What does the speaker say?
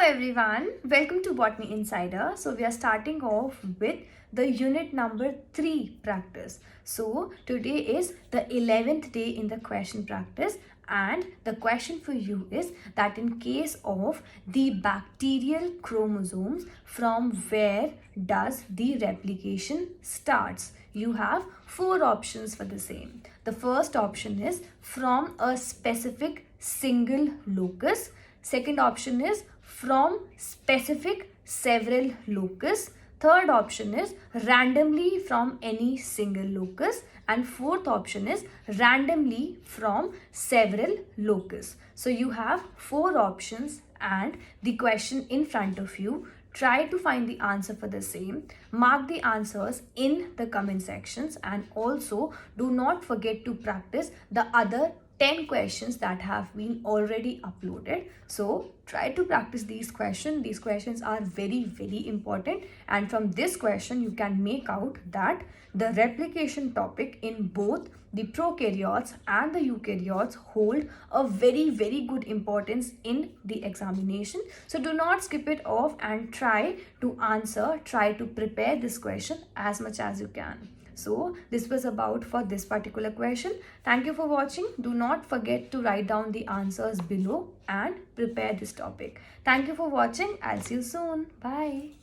everyone, welcome to Botany Insider. So we are starting off with the unit number 3 practice. So today is the 11th day in the question practice, and the question for you is that in case of the bacterial chromosomes, from where does the replication starts? You have 4 options for the same. The first option is from a specific single locus. Second option is from specific several locus. Third option is randomly from any single locus. And fourth option is randomly from several locus. So you have 4 options and the question in front of you. Try to find the answer for the same. Mark the answers in the comment sections, and also do not forget to practice the other 10 questions that have been already uploaded. So try to practice these questions. These questions are very important, and from this question you can make out that the replication topic in both the prokaryotes and the eukaryotes hold a very good importance in the examination. So do not skip it off and try to prepare this question as much as you can. So this was about for this particular question. Thank you for watching. Do not forget to write down the answers below and prepare this topic. Thank you for watching. I'll see you soon. Bye.